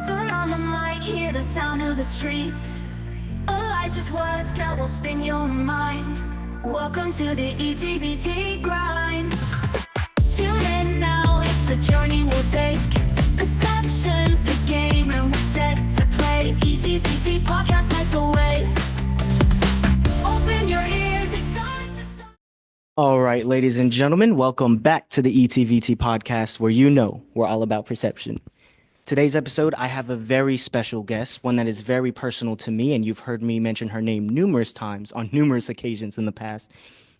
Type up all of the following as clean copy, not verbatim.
Turn on the mic, hear the sound of the streets. Elijah's words that will spin your mind. Welcome to the ETBT grind. Tune in now, it's a journey we'll take. Perception's the game and we're set to play. ETBT podcast lights the way. Open your ears, it's time to start. All right, ladies and gentlemen, welcome back to the ETVT podcast, where you know we're all about perception. Today's episode, I have a very special guest, one that is very personal to me, and you've heard me mention her name numerous times on numerous occasions in the past.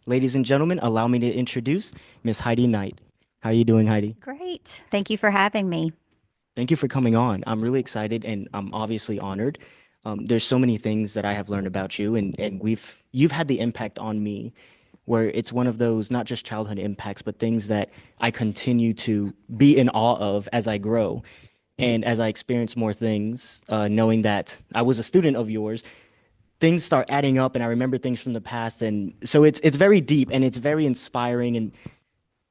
Ladies and gentlemen, allow me to introduce Miss Heidi Knight. How are you doing, Heidi? Great. Thank you for having me. Thank you for coming on. I'm really excited and I'm obviously honored. There's so many things that I have learned about you, and you've had the impact on me where it's one of those not just childhood impacts, but things that I continue to be in awe of as I grow. And as I experience more things, knowing that I was a student of yours, things start adding up, and I remember things from the past, and so it's very deep and it's very inspiring. And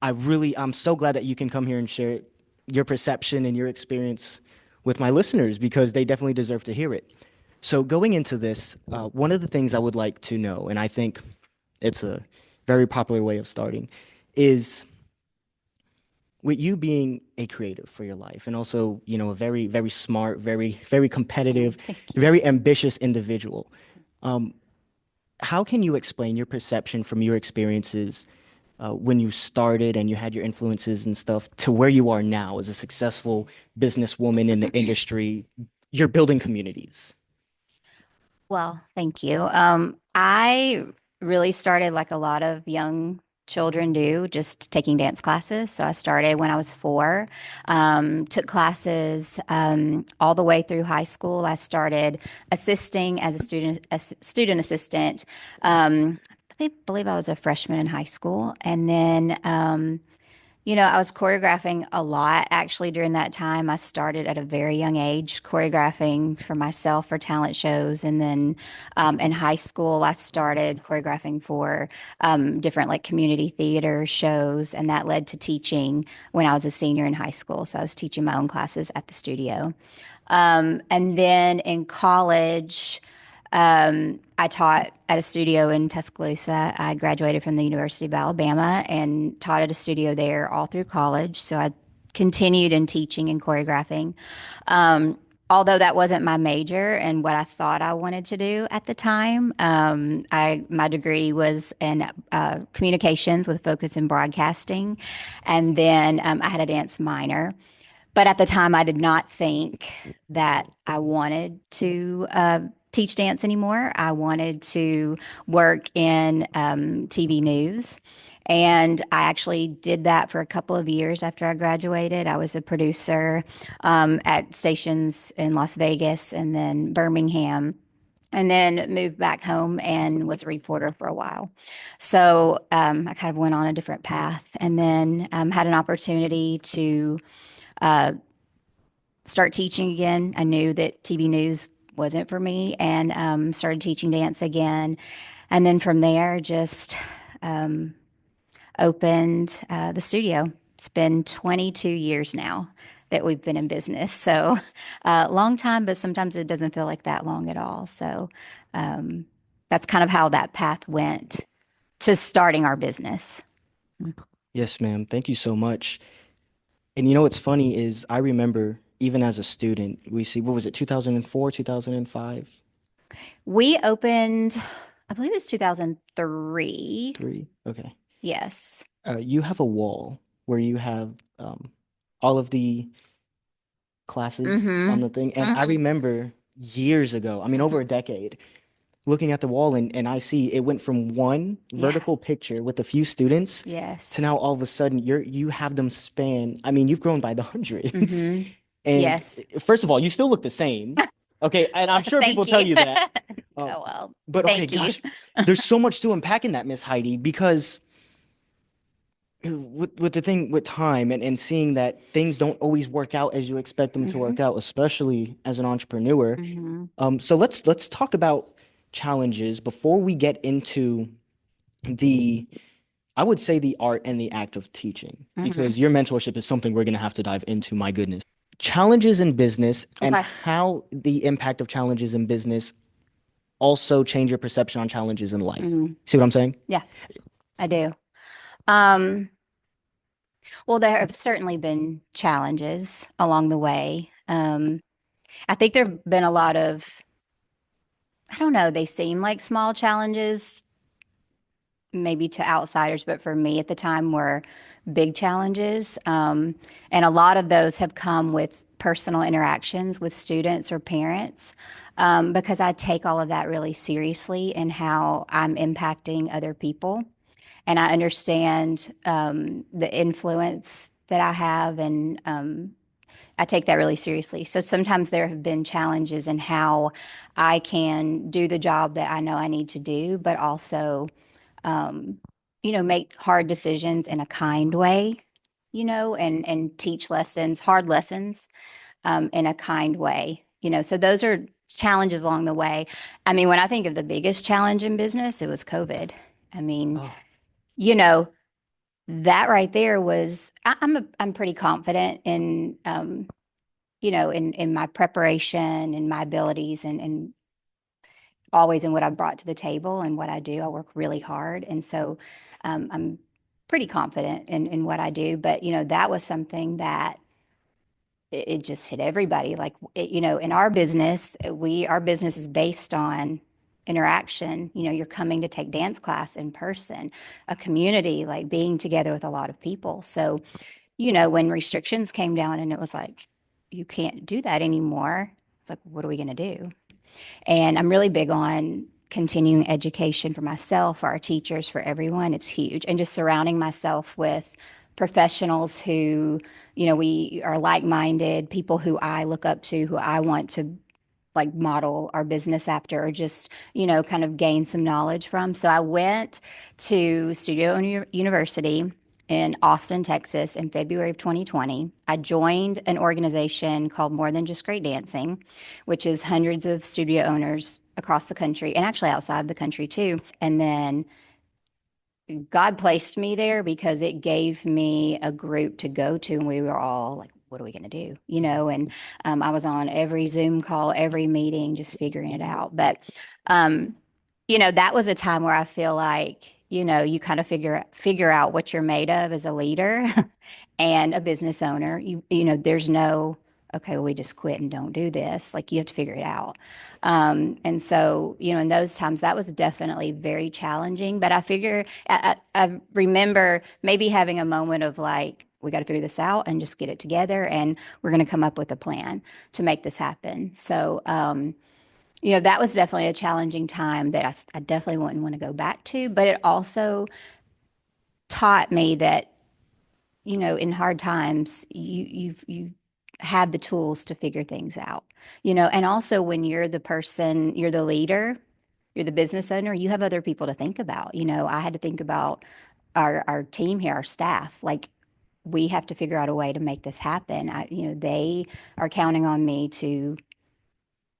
I'm so glad that you can come here and share your perception and your experience with my listeners because they definitely deserve to hear it. So going into this, one of the things I would like to know, and I think it's a very popular way of starting, is with you being a creative for your life and also, a very, very smart, very, very competitive, Thank you. very ambitious individual. Um, how can you explain your perception from your experiences when you started and you had your influences and stuff to where you are now as a successful businesswoman in the industry? You're building communities. Well, thank you. I really started like a lot of young children do, just taking dance classes. So I started when I was 4, took classes all the way through high school. I started assisting as a student assistant. I believe I was a freshman in high school, and then I was choreographing a lot actually during that time. I started at a very young age choreographing for myself for talent shows. And then in high school, I started choreographing for different like community theater shows. And that led to teaching when I was a senior in high school. So I was teaching my own classes at the studio. And then in college, I taught at a studio in Tuscaloosa. I graduated from the University of Alabama and taught at a studio there all through college. So I continued in teaching and choreographing. Although that wasn't my major and what I thought I wanted to do at the time, my degree was in communications with a focus in broadcasting, and then I had a dance minor. But at the time, I did not think that I wanted to teach dance anymore. I wanted to work in TV news. And I actually did that for a couple of years after I graduated. I was a producer at stations in Las Vegas and then Birmingham, and then moved back home and was a reporter for a while. So I kind of went on a different path, and then had an opportunity to start teaching again. I knew that TV news wasn't for me, and started teaching dance again. And then from there, just opened the studio. It's been 22 years now that we've been in business. So long time, but sometimes it doesn't feel like that long at all. So that's kind of how that path went to starting our business. Yes, ma'am. Thank you so much. And what's funny is I remember even as a student, what was it, 2004, 2005? We opened, I believe it was 2003. Three? Okay. Yes. You have a wall where you have all of the classes on the thing. And I remember years ago, I mean, over a decade, looking at the wall and I see it went from one vertical picture with a few students Yes. to now all of a sudden you have them span. I mean, you've grown by the hundreds. And Yes. first of all, you still look the same. Okay, and I'm sure Thank people tell you that. Oh, well. But okay, Thank you. gosh, there's so much to unpack in that, Miss Heidi, because with the thing with time and seeing that things don't always work out as you expect them to work out, especially as an entrepreneur. So let's talk about challenges before we get into I would say the art and the act of teaching, because your mentorship is something we're going to have to dive into. My goodness. challenges in business and Okay. how the impact of challenges in business also change your perception on challenges in life. Mhm. See what I'm saying? Yeah, I do. Um, well, there have certainly been challenges along the way. I think there have been a lot of, I don't know, they seem like small challenges maybe to outsiders, but for me at the time were big challenges. And a lot of those have come with personal interactions with students or parents, because I take all of that really seriously and how I'm impacting other people. And I understand the influence that I have, and I take that really seriously. So sometimes there have been challenges in how I can do the job that I know I need to do, but also um, make hard decisions in a kind way, and teach lessons, hard lessons, in a kind way. So those are challenges along the way. I mean, when I think of the biggest challenge in business, it was COVID. I mean, Oh, you know, that right there was, I'm pretty confident in, in my preparation and my abilities, and always in what I brought to the table and what I do. I work really hard. And so I'm pretty confident in what I do. But, that was something that it just hit everybody. Like, in our business, our business is based on interaction. You're coming to take dance class in person, a community, like being together with a lot of people. So, when restrictions came down and it was like, you can't do that anymore, it's like, what are we going to do? And I'm really big on continuing education for myself, for our teachers, for everyone. It's huge. And just surrounding myself with professionals who, we are like minded, people who I look up to, who I want to like model our business after, or just, kind of gain some knowledge from. So I went to University in Austin, Texas in February of 2020. I joined an organization called More Than Just Great Dancing, which is hundreds of studio owners across the country and actually outside of the country too. And then God placed me there because it gave me a group to go to, and we were all like, what are we going to do? And I was on every Zoom call, every meeting, just figuring it out. But, um, that was a time where I feel like, you kind of figure out what you're made of as a leader and a business owner. There's no, okay, well, we just quit and don't do this. Like you have to figure it out. And so, in those times, that was definitely very challenging. But I remember maybe having a moment of like, we got to figure this out and just get it together. And we're going to come up with a plan to make this happen. So, that was definitely a challenging time that I definitely wouldn't want to go back to. But it also taught me that, in hard times, you have the tools to figure things out, and also when you're the person, you're the leader, you're the business owner, you have other people to think about. I had to think about our team here, our staff. Like, we have to figure out a way to make this happen. They are counting on me to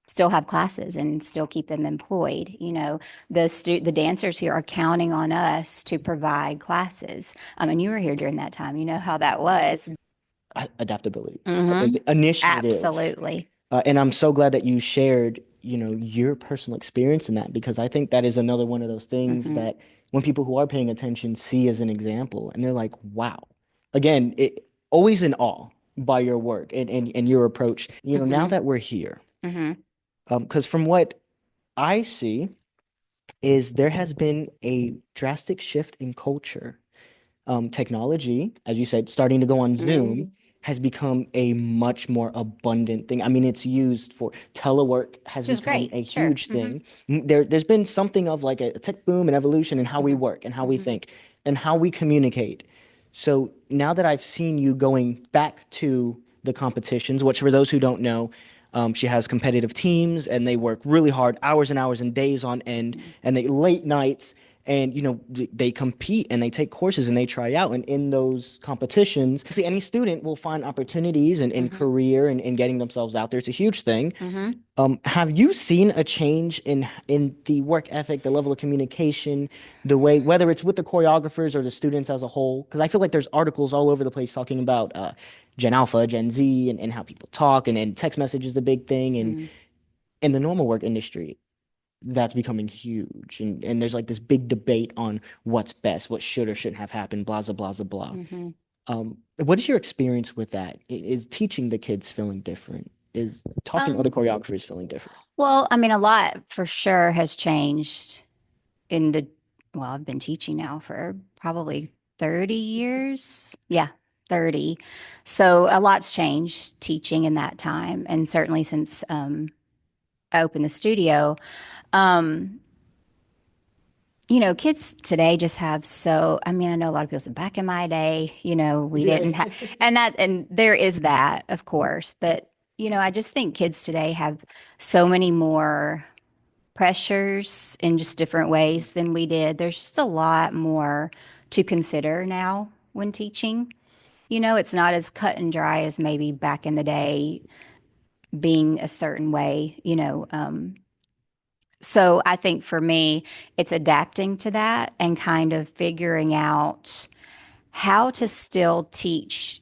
still have classes and still keep them employed. The dancers here are counting on us to provide classes. And you were here during that time. You know how that was. adaptability, Mm-hmm. initiative. Absolutely. And I'm so glad that you shared, your personal experience in that, because I think that is another one of those things Mm-hmm. that when people who are paying attention see as an example and they're like, wow. Again, always in awe by your work and your approach. Now Mm-hmm. that we're here, Mm-hmm. because from what I see is there has been a drastic shift in culture. Technology, as you said, starting to go on Mm-hmm. Zoom, has become a much more abundant thing. I mean, it's used for telework has Which is become great. a Sure. huge Mm-hmm. thing. There's been something of like a tech boom and evolution in how we Mm-hmm. work and how we Mm-hmm. think and how we communicate. So now that I've seen you going back to the competitions, which for those who don't know, she has competitive teams and they work really hard, hours and hours and days on end, and they late nights, and they compete and they take courses and they try out, and in those competitions, see, any student will find opportunities and Mm-hmm. career and getting themselves out there. It's a huge thing. Mm-hmm. Have you seen a change in the work ethic, the level of communication, the way, whether it's with the choreographers or the students as a whole? Because I feel like there's articles all over the place talking about Gen Alpha, Gen Z, and how people talk, and text message is the big thing. And Mhm. in the normal work industry, that's becoming huge. And there's like this big debate on what's best, what should or shouldn't have happened, blah, blah, blah, blah, blah. Mhm. What is your experience with that? Is teaching the kids feeling different? Is talking to other Um, choreographers feeling different? well, I mean, a lot for sure has changed in the, well, I've been teaching now for probably 30 years. Yeah, 30. So a lot's changed teaching in that time. And certainly since I opened the studio. Um, kids today just have so, I mean, I know a lot of people said back in my day, we Yeah. didn't have, and there is that, of course, but, I just think kids today have so many more pressures in just different ways than we did. There's just a lot more to consider now when teaching. It's not as cut and dry as maybe back in the day being a certain way, so I think for me, it's adapting to that and kind of figuring out how to still teach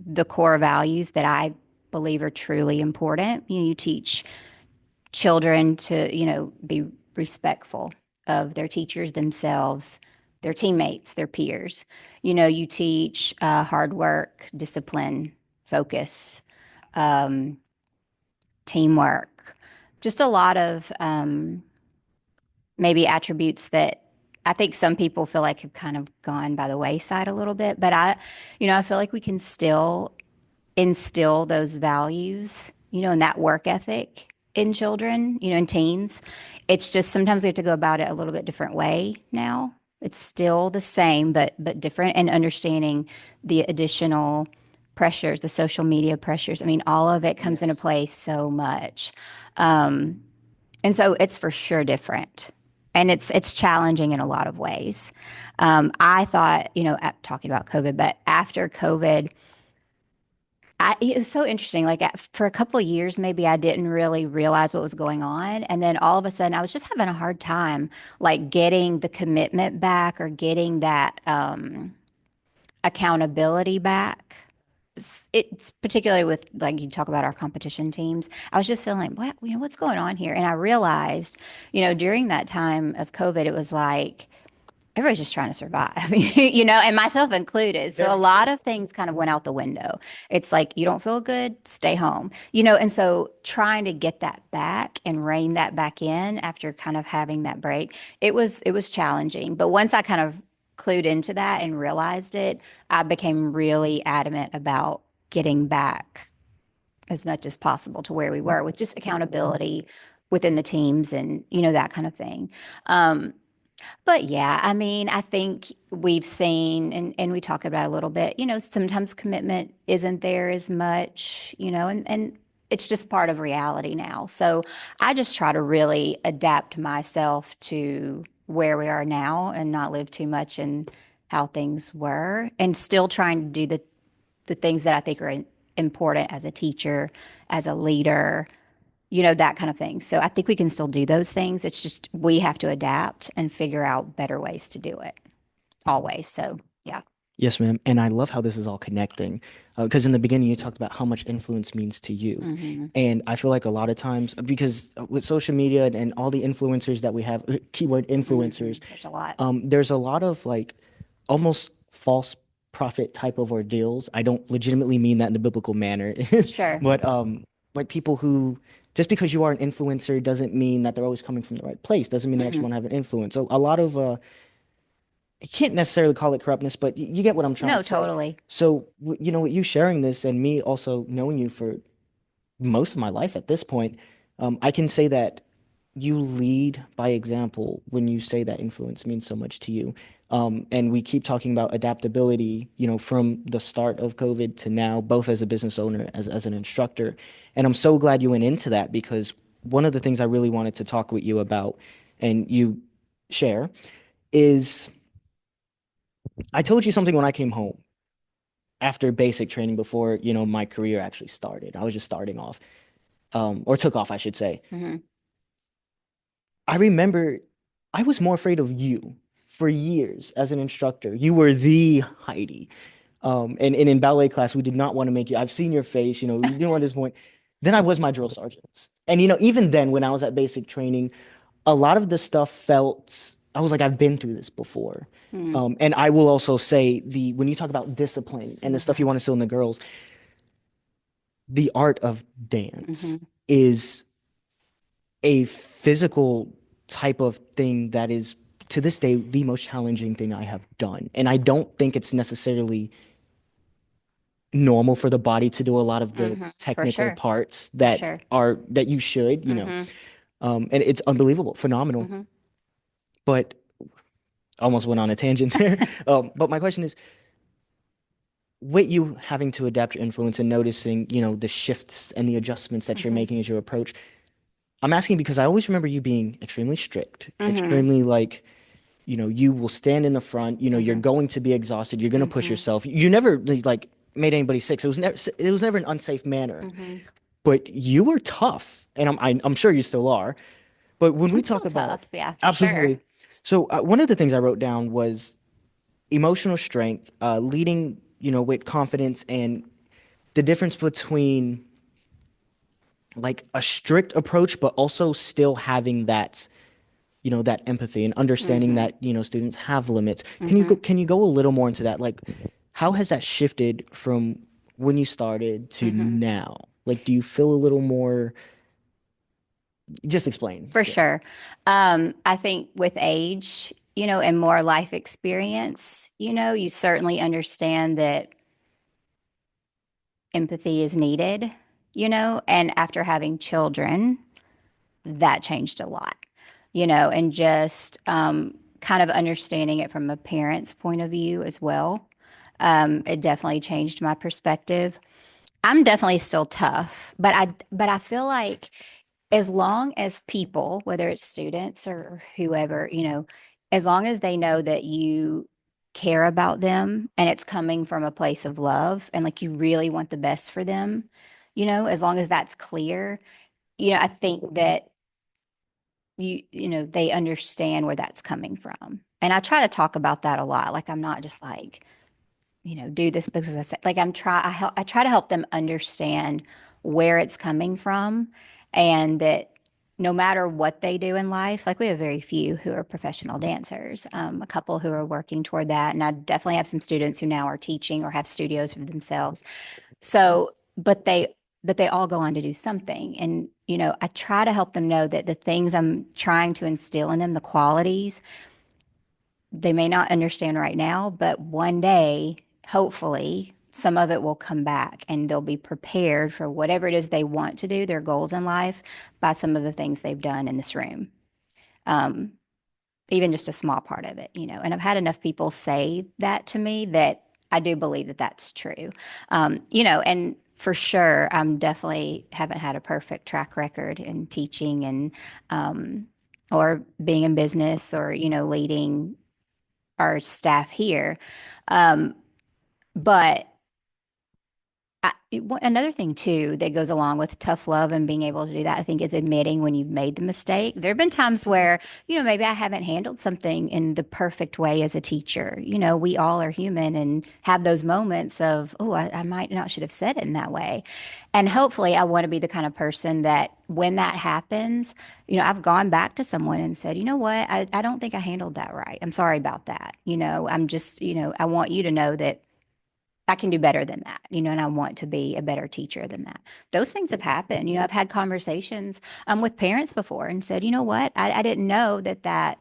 the core values that I believe are truly important. You teach children to, be respectful of their teachers themselves, their teammates, their peers. You teach hard work, discipline, focus, um, teamwork, just a lot of maybe attributes that I think some people feel like have kind of gone by the wayside a little bit. But I feel like we can still instill those values, and that work ethic in children, in teens. It's just sometimes we have to go about it a little bit different way now. It's still the same, but different, and understanding the additional pressures, the social media pressures. I mean, all of it comes into Yes. play so much. And so it's for sure different. And it's challenging in a lot of ways. I thought, talking about COVID, but after COVID, it was so interesting. Like for a couple of years, maybe I didn't really realize what was going on, and then all of a sudden, I was just having a hard time, like getting the commitment back or getting that accountability back. It's particularly with like you talk about our competition teams. I was just feeling like, what, what's going on here? And I realized, during that time of COVID, it was like everybody's just trying to survive, and myself included. So a Yeah. lot of things kind of went out the window. It's like, you don't feel good, stay home, and so trying to get that back and rein that back in after kind of having that break, it was challenging. But once I kind of clued into that and realized it, I became really adamant about getting back as much as possible to where we were with just accountability within the teams and, that kind of thing. Um, but yeah, I mean, I think we've seen, and we talk about it a little bit, sometimes commitment isn't there as much, and it's just part of reality now. So I just try to really adapt myself to where we are now and not live too much in how things were, and still trying to do the things that I think are important as a teacher, as a leader, that kind of thing. So I think we can still do those things. It's just we have to adapt and figure out better ways to do it always. So yeah. Yes, ma'am. And I love how this is all connecting. Because in the beginning, you talked about how much influence means to you. Hmm. And I feel like a lot of times, because with social media and all the influencers that we have, keyword Hmm. influencers, There's a lot. there's a lot of like almost false prophet type of ordeals. I don't legitimately mean that in the biblical manner, Sure. but like people who just because you are an influencer doesn't mean that they're always coming from the right place. Doesn't mean they actually Hmm. want to have an influence. So a lot of I can't necessarily call it corruptness, but you get what I'm trying No, to say. totally. So with you sharing this and me also knowing you for most of my life at this point, I can say that you lead by example when you say that influence means so much to you. And we keep talking about adaptability, from the start of COVID to now, both as a business owner, as an instructor. And I'm so glad you went into that because one of the things I really wanted to talk with you about and you share is I told you something when I came home after basic training before, my career actually started. I was just starting off, or took off, I should say. Hmm. I remember I was more afraid of you for years as an instructor. You were the Heidi. And in ballet class, we did not want to make you, I've seen your face, you didn't want to disappoint. Then I was my drill sergeants. And, even then, when I was at basic training, a lot of the stuff felt, I was like, I've been through this before. Mm, And I will also say when you talk about discipline and the stuff you want to instill in the girls, the art of dance mhm, is a physical type of thing that is to this day the most challenging thing I have done. And I don't think it's necessarily normal for the body to do a lot of the mhm. For technical sure. parts For that sure. are that you should, Mhm, and it's unbelievable, phenomenal. mhm, But almost went on a tangent there. But my question is, with you having to adapt your influence and noticing, the shifts and the adjustments that you're mhm, making as you approach, I'm asking because I always remember you being extremely strict, mhm, extremely like, you will stand in the front, you're mhm, going to be exhausted, you're going to push mhm, yourself. You never like made anybody sick. So it was never an unsafe manner. mhm. But you were tough, and I'm sure you still are. But when we I'm talk still about tough, yeah, for sure. absolutely, so one of the things I wrote down was emotional strength, leading, with confidence, and the difference between like a strict approach, but also still having that empathy and understanding Mhm, that students have limits. mhm, Can you go a little more into that? Like, how has that shifted from when you started to mhm. now? Like, do you feel a little more? Just explain. For Yeah. sure. I think with age, and more life experience, you certainly understand that empathy is needed, and after having children, that changed a lot, and just kind of understanding it from a parent's point of view as well. It definitely changed my perspective. I'm definitely still tough, but I feel like as long as people, whether it's students or whoever, as long as they know that you care about them and it's coming from a place of love and like you really want the best for them, as long as that's clear, I think that they understand where that's coming from. And I try to talk about that a lot. Like I'm not just like, do this because I said, like I try to help them understand where it's coming from and that no matter what they do in life, like we have very few who are professional dancers, a couple who are working toward that. And I definitely have some students who now are teaching or have studios for themselves. So, but they all go on to do something. And, I try to help them know that the things I'm trying to instill in them, the qualities, they may not understand right now, but one day, hopefully, some of it will come back and they'll be prepared for whatever it is they want to do, their goals in life, by some of the things they've done in this room. Um, Even just a small part of it, And I've had enough people say that to me that I do believe that that's true. And for sure, I'm definitely haven't had a perfect track record in teaching and or being in business or leading our staff here. Um, but another thing too that goes along with tough love and being able to do that, I think, is admitting when you've made the mistake. There have been times where, maybe I haven't handled something in the perfect way as a teacher. We all are human and have those moments of, oh, I might not should have said it in that way. And hopefully, I want to be the kind of person that when that happens, I've gone back to someone and said, you know what, I don't think I handled that right. I'm sorry about that. I'm just, I want you to know that I can do better than that, and I want to be a better teacher than that. Those things have happened. I've had conversations with parents before and said, you know what, I didn't know that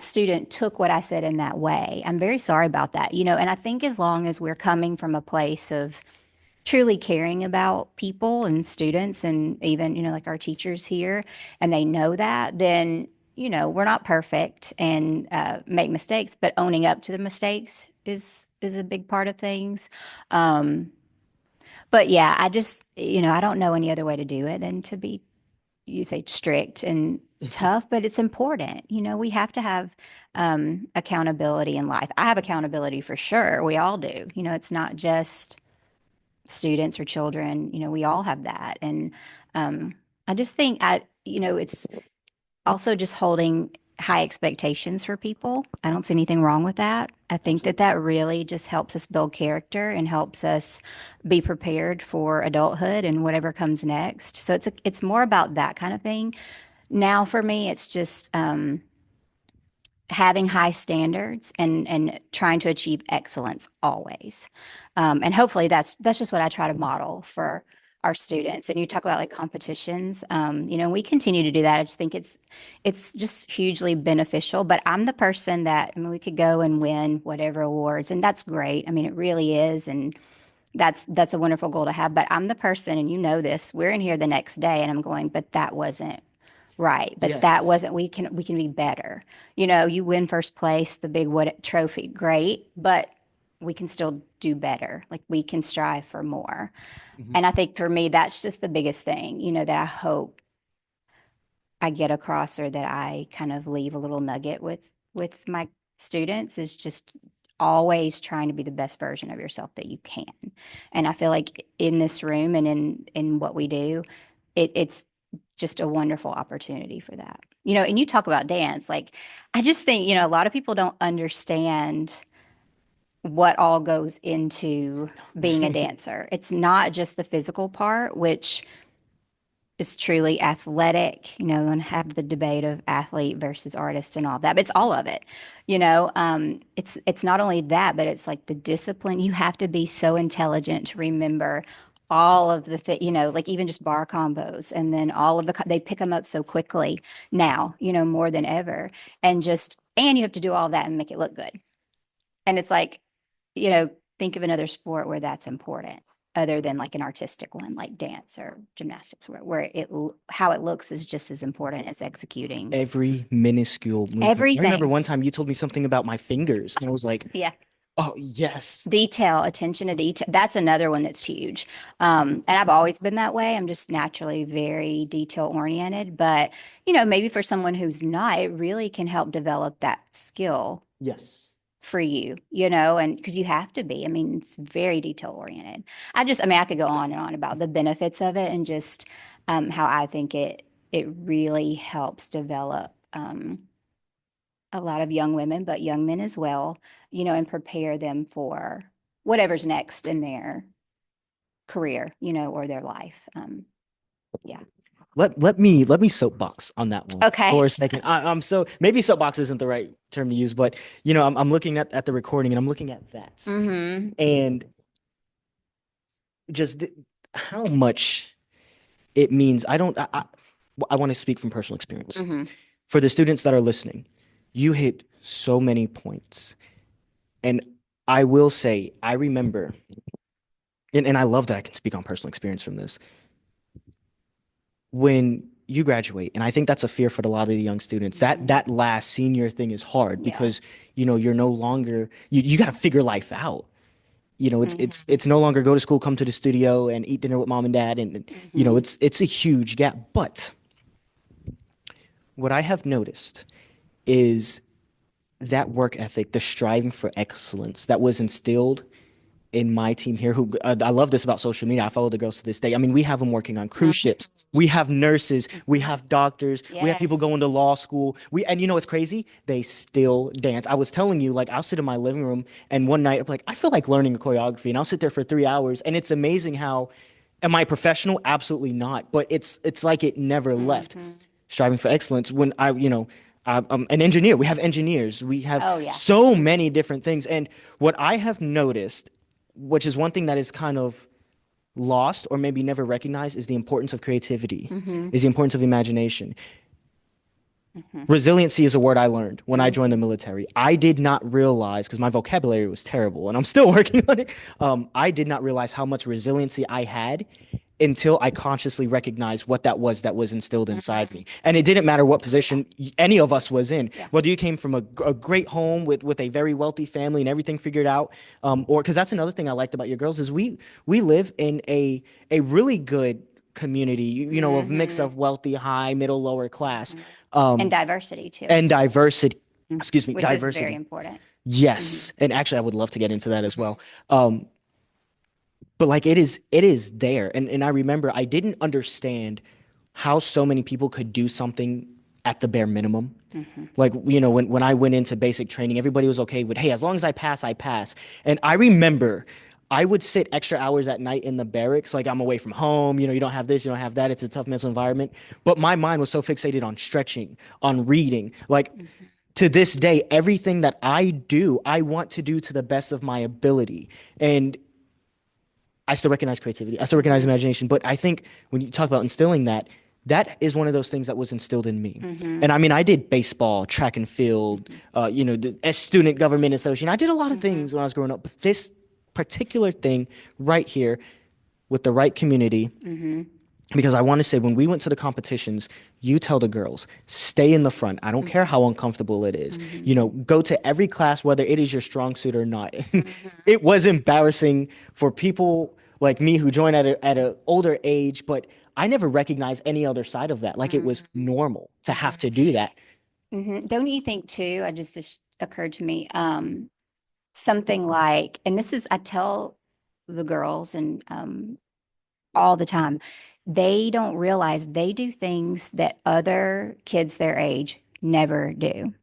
student took what I said in that way. I'm very sorry about that, and I think as long as we're coming from a place of truly caring about people and students and even, like our teachers here, and they know that, then, we're not perfect and make mistakes, but owning up to the mistakes is a big part of things. Um, but yeah, I just, I don't know any other way to do it than to be, you say, strict and tough, but it's important. We have to have accountability in life. I have accountability for sure. We all do. It's not just students or children, we all have that. And I just think it's also just holding high expectations for people. I don't see anything wrong with that. I think that that really just helps us build character and helps us be prepared for adulthood and whatever comes next. So it's more about that kind of thing. Now for me, it's just having high standards and trying to achieve excellence always. And hopefully that's just what I try to model for our students. And you talk about like competitions, we continue to do that. I just think it's just hugely beneficial. But I'm the person that, I mean, we could go and win whatever awards, and that's great. I mean, it really is, and that's a wonderful goal to have. But I'm the person, and you know this. We're in here the next day, and I'm going, but that wasn't right. But that Yes. wasn't. We can be better. You win first place, the big what trophy, great, but we can still do better. Like we can strive for more. Mhm. And I think for me, that's just the biggest thing, that I hope I get across or that I kind of leave a little nugget with my students is just always trying to be the best version of yourself that you can. And I feel like in this room and in what we do, it's just a wonderful opportunity for that. And you talk about dance, like I just think, a lot of people don't understand what all goes into being a dancer. It's not just the physical part, which is truly athletic, and have the debate of athlete versus artist and all that. But it's all of it, it's not only that, but it's like the discipline. You have to be so intelligent to remember all of like even just bar combos, and then all of they pick them up so quickly now, more than ever, and you have to do all that and make it look good. And it's like, you know, think of another sport where that's important other than like an artistic one like dance or gymnastics where how it looks is just as important as executing Every minuscule movement. I remember everything. one time you told me something about my fingers, and I was like, Yeah. oh, yes. Detail, attention to detail. That's another one that's huge. And I've always been that way. I'm just naturally very detail oriented. But, maybe for someone who's not, it really can help develop that skill Yes. for you, and because you have to be. I mean, it's very detail oriented. I mean, I could go on and on about the benefits of it and just how I think it really helps develop a lot of young women, but young men as well, and prepare them for whatever's next in their career, or their life. Yeah. Let me soapbox on that one Okay. for a second. I'm so maybe soapbox isn't the right term to use, but I'm looking at the recording and I'm looking at that Mm-hmm. and just how much it means. I want to speak from personal experience. Mm-hmm. For the students that are listening, you hit so many points. And I will say, I remember, and I love that I can speak on personal experience from this. When you graduate, and I think that's a fear for a lot of the young students, that last senior thing is hard Yeah. because, you're no longer, you got to figure life out. It's Mm-hmm. it's no longer go to school, come to the studio, and eat dinner with mom and dad, and Mm-hmm. it's a huge gap. But what I have noticed is that work ethic, the striving for excellence that was instilled in my team here. Who I love this about social media. I follow the girls to this day. I mean, we have them working on cruise ships. We have nurses. We have doctors. We have people Yes. going to law school. And it's crazy. They still dance. I was telling you, like, I'll sit in my living room and one night I'm like, I feel like learning a choreography, and I'll sit there for 3 hours, and it's amazing how. Am I professional? Absolutely not. But it's like it never left. Mm-hmm. Striving for excellence. When I'm an engineer. We have engineers. We have Oh yeah. so many different things. And what I have noticed, which is one thing that is kind of lost or maybe never recognized, is the importance of creativity, Mm-hmm. is the importance of imagination. Mm-hmm. Resiliency is a word I learned when I joined the Mm-hmm. military. I did not realize, because my vocabulary was terrible and I'm still working on it. I did not realize how much resiliency I had until I consciously recognized what that was instilled inside me. And it didn't matter what position any of us was in, Yeah. whether you came from a great home with a very wealthy family and everything figured out, or because that's another thing I liked about your girls is we live in a really good community, of mix Mm-hmm. of wealthy, high, middle, lower class, And diversity too, and diversity. Excuse me, which is very diversity. important. Mm-hmm. Yes, and actually, I would love to get into that as well. Um, but like it is there, and I remember I didn't understand how so many people could do something at the bare minimum. Hmm. Like, when I went into basic training, everybody was okay with, hey, as long as I pass, I pass. And I remember I would sit extra hours at night in the barracks. Like, I'm away from home, you don't have this, you don't have that. It's a tough mental environment. But my mind was so fixated on stretching, on reading. Like, to this day, everything that I do, I want to do to the best of my ability. And I still recognize creativity. I still recognize Hmm. imagination. But I think when you talk about instilling that, that is one of those things that was instilled in me. Hmm. And I mean, I did baseball, track and field, as student government association. I did a lot of Hmm. things when I was growing up. But this particular thing right here with the right community, Hmm. because I want to say when we went to the competitions, you tell the girls, stay in the front. I don't care Hmm. how uncomfortable it is. Hmm. Go to every class, whether it is your strong suit or not. Hmm. It was embarrassing for people like me who joined at a older age, but I never recognized any other side of that. Like it was Hmm. normal to have Hmm. to do that. Don't you think too? Just occurred to me. Something like, and this is, I tell the girls and all the time, they don't realize they do things that other kids their age never do.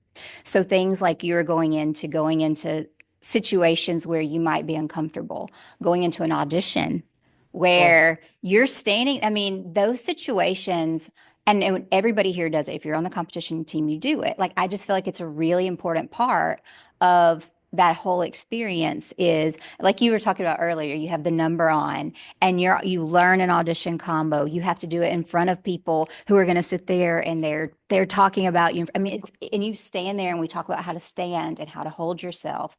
So things like you're going into situations where you might be uncomfortable, going into an audition Oh, where you're standing. I mean, those situations, and everybody here does it. If you're on the competition team, you do it. Like, I just feel like it's a really important part of that whole experience is like you were talking about earlier, you have the number on and you learn an audition combo. You have to do it in front of people who are going to sit there and they're talking about you. I mean, it's and you stand there and we talk about how to stand and how to hold yourself.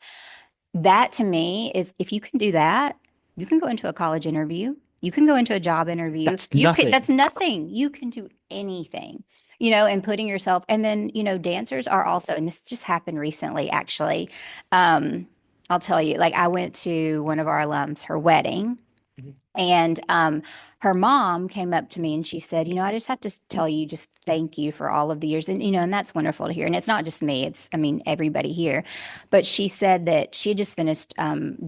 That to me is if you can do that, you can go into a college interview. You can go into a job interview. that's You could, nothing. that's nothing. You can do anything, and putting yourself, and then, dancers are also, and this just happened recently, actually. Um, I'll tell you, like I went to one of our alums, her wedding, Mhm. and her mom came up to me and she said, I just have to tell you, just thank you for all of the years. And, and that's wonderful to hear. And it's not just me, I mean, everybody here. But she said that she had just finished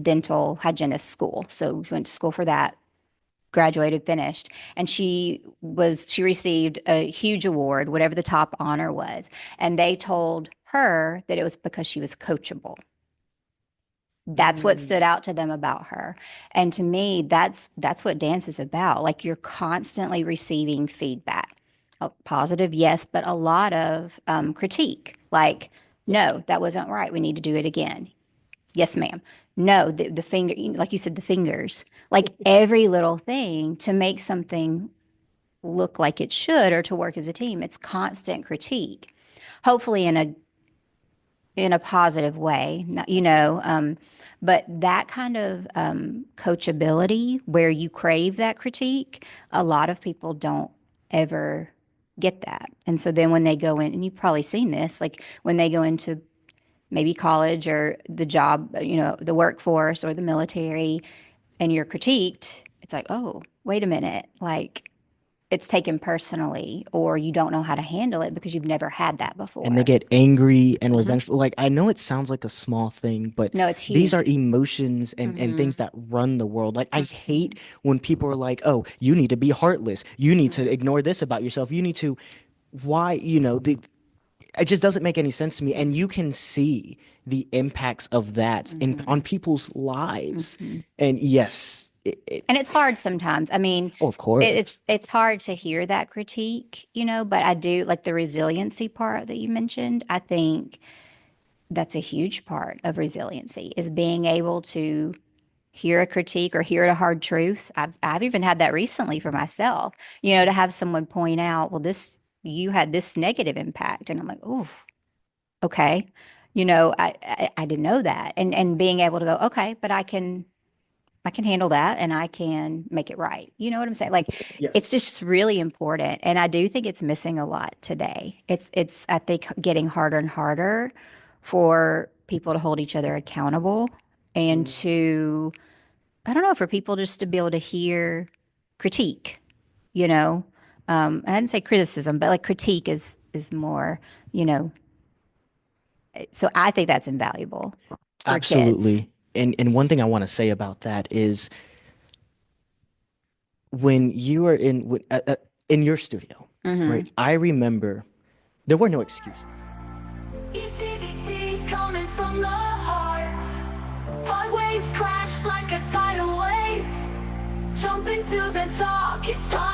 dental hygienist school. So she went to school for that, graduated, finished. And she received a huge award, whatever the top honor was. And they told her that it was because she was coachable. That's what stood Mm. out to them about her. And to me, that's what dance is about. Like you're constantly receiving feedback. Positive, yes, but a lot of critique. Like, Yeah. no, that wasn't right. We need to do it again. Yes, ma'am. No, the finger, like you said, the fingers, like every little thing to make something look like it should or to work as a team. It's constant critique, hopefully in a positive way, but that kind of coachability where you crave that critique, a lot of people don't ever get that. And so then when they go in, and you've probably seen this, like when they go into maybe college or the job, the workforce or the military, and you're critiqued, it's like, oh, wait a minute, like it's taken personally, or you don't know how to handle it because you've never had that And they before. get angry and Hmm. revengeful. Like, I know it sounds like a small thing, but No, it's these are huge. emotions and Hmm. things that run the world. Like, I Hmm. hate when people are like, oh, you need to be heartless. You need to Hmm. ignore this about yourself. You need to, why, it just doesn't make any sense to me. And you can see the impacts of that on Hmm. people's lives. Hmm. And yes, And it's hard sometimes. I mean, oh, of it, course. it's hard to hear that critique, but I do like the resiliency part that you mentioned. I think that's a huge part of resiliency is being able to hear a critique or hear a hard truth. I've even had that recently for myself, to have someone point out, well, this you had this negative impact. And I'm like, oh, okay. I didn't know that. And being able to go, okay, but I can handle that and I can make it right. You know what I'm saying? Like Yes. it's just really important. And I do think it's missing a lot today. It's I think getting harder and harder for people to hold each other accountable and Mm. to I don't know, for people just to be able to hear critique, you know. I didn't say criticism, but like critique is more, you know. So I think that's invaluable for kids. Absolutely. And one thing I want to say about that is when you are in your studio, Mm-hmm. right? I remember There were no excuses. ETBT coming from the heart. Hot waves crash like a tidal wave. Jump into the dark, it's time.